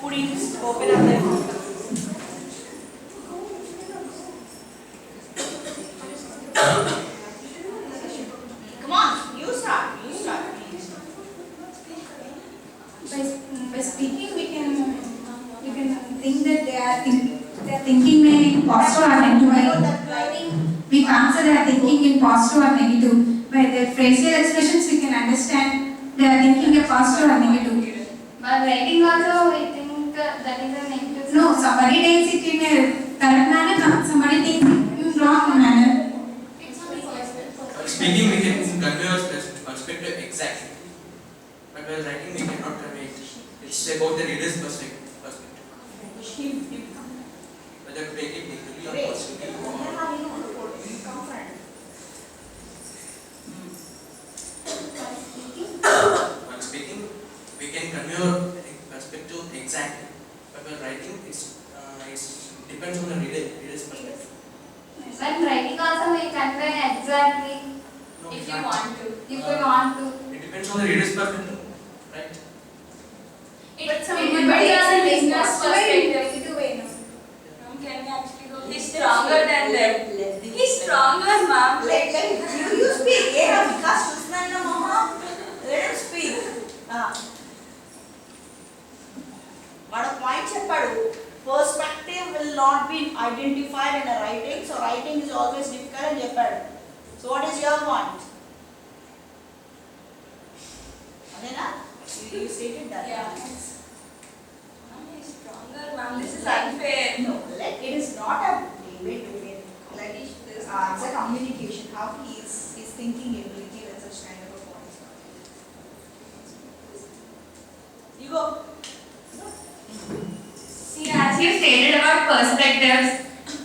Who needs to open up their mouth? Come on, you start. By speaking, we can think that they are thinking in positive or negative. We can't say they are thinking in positive or negative. By their facial expressions, we can understand they are thinking a positive or negative. While writing also, we think that is a negative. No, somebody takes it in a correct manner, somebody takes it in wrong manner. Speaking, we can convey our perspective exactly. But while writing, we cannot convey it. It's about the reader's perspective. Whether to take it negatively or positively. While speaking, we can convey our perspective exactly. But while writing, it depends on the reader's perspective. When writing also, we convey exactly. No, If we you can't. want to. If you want to. It depends on the reader's perspective, right? It Everybody has a listener's perspective. Can we actually go? He's stronger than them. He's stronger, ma'am. You speak. Because Susnana Mama, let him speak. What a point cheppadu. Perspective will not be identified in a writing, so writing is always difficult and cheppadu. So what is your point? Adena? You stated that. Yeah. He's stronger, ma'am. This is unfair. No, like it is not a debate between like it's a communication. How he's thinking ability and such kind of a point. You go. See, as you stated about perspectives,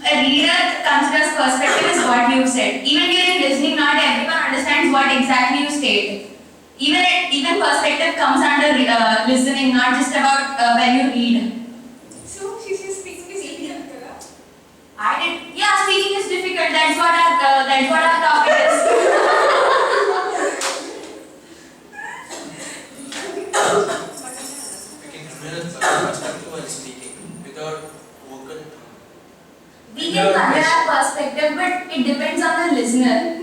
a reader considers perspective is what you said. Even during listening, not everyone understands what exactly you state. Even perspective comes under listening, not just about when you read. So, she's speaking is difficult. Yeah, speaking is difficult. That's what our topic is. We can convey our perspective while speaking without vocal. We can convey our perspective, but it depends on the listener.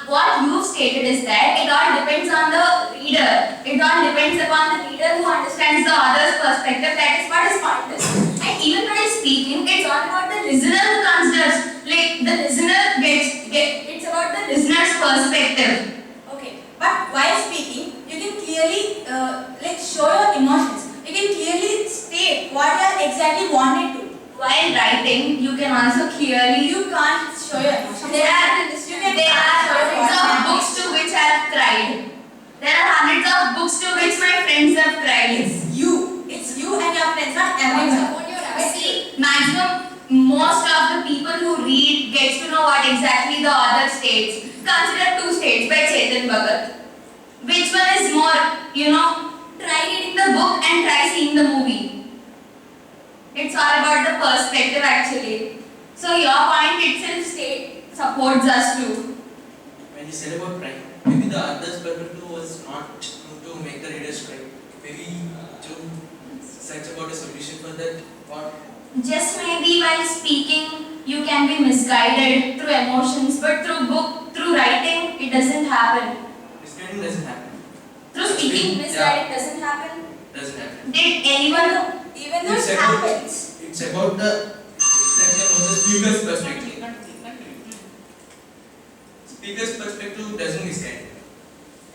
What you've stated is that it all depends on the reader. It all depends upon the reader who understands the other's perspective. That is what his point is. And even while speaking, it's all about the listener who considers. Like the listener it's about the listener's perspective. Okay, but while speaking, you can clearly show your emotions. You can clearly state what you are exactly wanted to. While writing, you can also clearly. You can't show your emotions. There are hundreds of books to which I have cried. There are hundreds of books to which my friends have cried. It's you and your friends, not everyone. See, most of the people who read gets to know what exactly the author states. Consider two states by Chetan Bhagat. Which one is more, try reading the book and try seeing the movie. It's all about the perspective actually. So your point itself supports us too. When you said about crying, maybe the other's perspective was not to make the readers cry. Maybe to search about a solution for that. Or Just maybe while speaking, you can be misguided through emotions, but through writing, it doesn't happen. misguiding doesn't happen. Through speaking, misguided doesn't happen. Doesn't happen. Did anyone know? Even though It's it about- happens. It's about the speaker's perspective. Speaker's perspective doesn't misguide.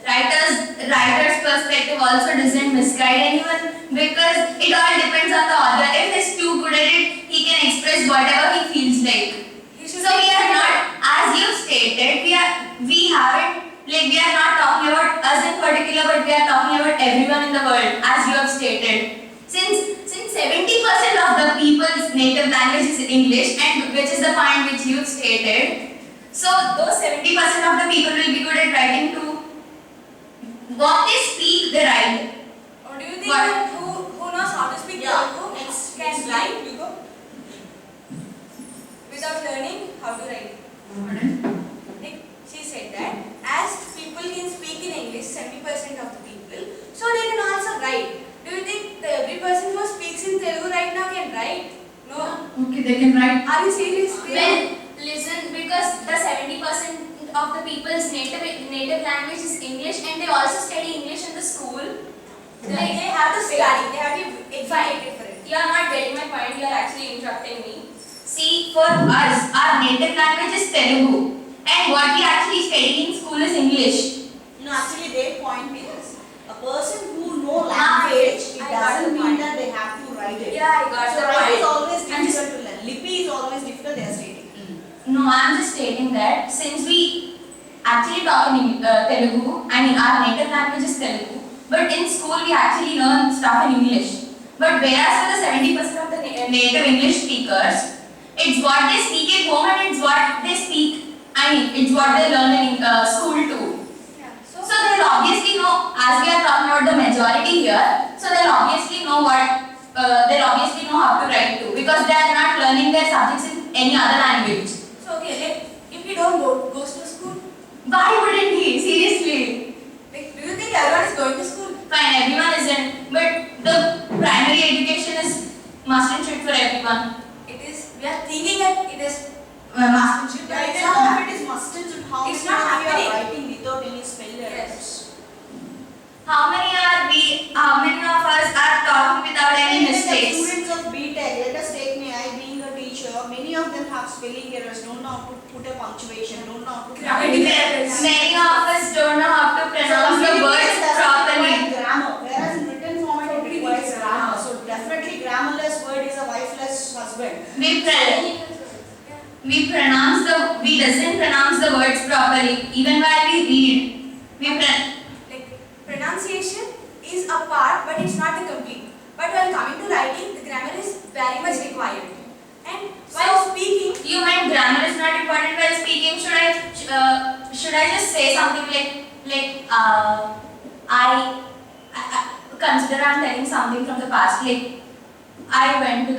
Writer's perspective also doesn't misguide anyone because it all depends on the author. If he's too good at it, he can express whatever he feels like. So we are not, as you stated, we are not talking about us in particular, but we are talking about everyone in the world, as you have stated. Since 70% of the people's native language is English, and which is the point which you have stated, so those 70% of the people will be good at writing too. What they speak, they write. Or do you think What? that who knows how to speak Telugu can write without learning how to write? Like she said that as people can speak in English, 70% of the people, so they can also write. Do you think that every person they can write. Are you serious? Well, listen, because the 70% of the people's native language is English, and they also study English in the school. Like they have to study, they have to be educated for it. You are not getting my point. You are actually interrupting me. See, for us, our native language is Telugu, and what we actually study in school is English. No, actually their point is a person who know language, it I got doesn't the mean point. that they have to write it. Yeah, I got So the writing is point. always I'm just- difficult to learn. Lipi is always difficult, they are stating. No, I'm just stating that since we actually talk in Telugu, I mean our native language is Telugu, but in school we actually learn stuff in English. But whereas for the 70% of the native English speakers, it's what they speak at home and it's what they speak, I mean it's what they learn in school too. Yeah. So they'll obviously know, as we are talking about the majority here, so they'll obviously know how to write too, because they are not learning their subjects in any other language. So okay, like if you don't goes to school, Why wouldn't he? Seriously. like do you think everyone is going to school? Fine, everyone isn't, but the primary education is must and should for everyone. It is. We are thinking that it is mastership, but Yeah, it's even not. though if it is must and should, how It's many not of you are happening. writing without any spell errors? Yes. How many of us are talking without any Even the mistakes? students of BTech, let us take me, I being a teacher, many of them have spelling errors, don't know how to put a punctuation, don't know how to Grammatical errors. Many of us don't know how to pronounce the words properly. Grammar, whereas in written format it requires grammar. So definitely grammarless word is a wifeless husband. We doesn't pronounce the words properly even while we read. Like pronunciation is a part, but it's not the complete. But while coming to writing, the grammar is very much required. And while speaking, You meant grammar is not important while speaking. Should I just say something like I consider I'm telling something from the past. Like I went to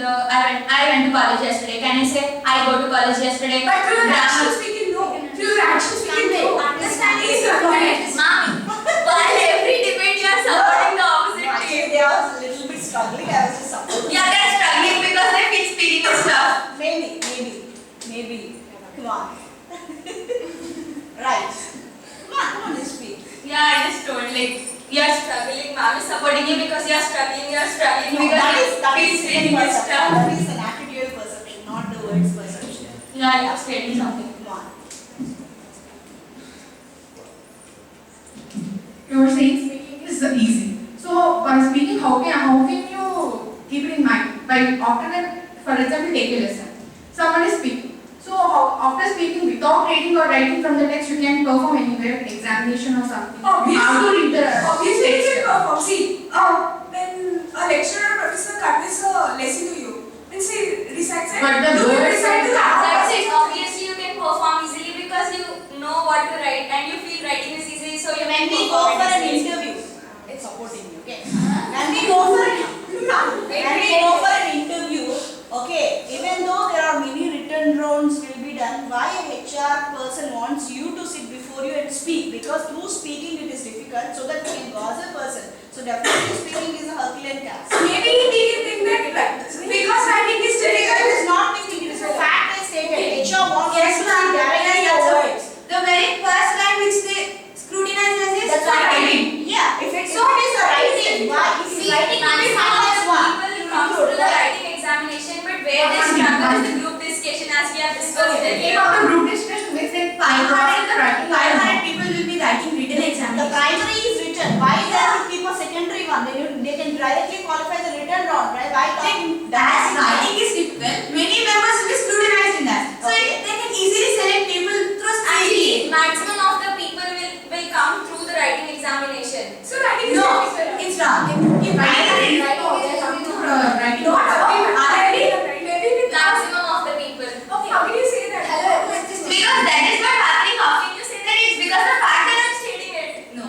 college yesterday. Can I say I go to college yesterday? but through your Grammar- action speaking, no. Through your action speaking, no. Understanding is required. Ma'am, while every debate you are supporting the opposite Actually, team. they are a little bit struggling. I was just supporting. Yeah, they're struggling because they feel speaking and stuff. Maybe. Come on. Right. Come on, just speak. Yeah, I just told like you're struggling. Ma'am is supporting you because you're struggling. You're struggling No, because that you is feel speaking and perception. stuff. That is an attitudinal perception, not the words perception. Yeah, you're stating something. Come on. You were saying speaking is easy. So by speaking, how can you keep it in mind? By after, for example, take a lesson. Someone is speaking. So after speaking without reading or writing from the text, you can perform anywhere, examination or something. Obviously. How to read the Obviously, you text. can perform. See, when a lecturer or professor conveys a lesson to you, means he recites it, But the you will words recite to the That's other. it. Obviously, you can perform easily because you know what to write and you feel writing is easy. So you When can we go perform for an it easily. interview, it's supporting you, okay? When we go for an interview, okay, even though there are many written rounds will be done, why a HR person wants you to sit before you and speak? Because through speaking it is difficult, so that you can gauge a person. So definitely speaking is a Herculean task. Maybe he can think that because writing is It difficult. is not thinking, it is a fact I stated. HR wants you to Yes, speak ma'am. directly Yes, your that's words. The very first line which they scrutinize as is That's writing. Yeah, if it is a writing, why? If it's See, writing, and it is some of minus the one. people come to the writing examination, but where they struggle is the group discussion as we have discussed Taking earlier. out the group discussion means like 500 people will be writing written The examination. primary is written. Why they will keep a secondary one? They can directly qualify the written round, right? Why talking? As writing is difficult, many members will be scrutinized in that. So Okay. they can easily select people through Actually, speaking. maximum of the people will come through the writing examination. So writing is No, difficult. It's wrong. If Writing writing is is writing. not already, maybe with Maximum of the people. Okay, how can you say that? Because that is what happening. How can you say that it's because the fact that I'm stating it? No.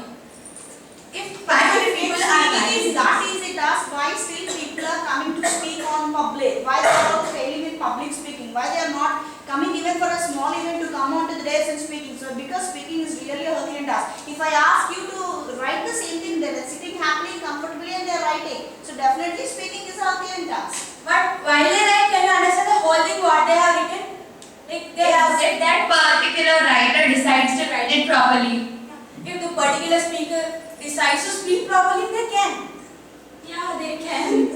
If If 500 people are speaking is writing that easy task, why still people are coming to speak on public? Why they are all failing in public speaking? Why they are not coming even for a small event to come onto the dais and speaking? So because speaking is really a Herculean task. If I ask you to write the same thing, they are sitting happily, comfortably and they are writing. So definitely speaking is a Herculean task. But while they write, can you understand the whole decides to write it properly. If the particular speaker decides to speak properly, they can. Yeah, they can.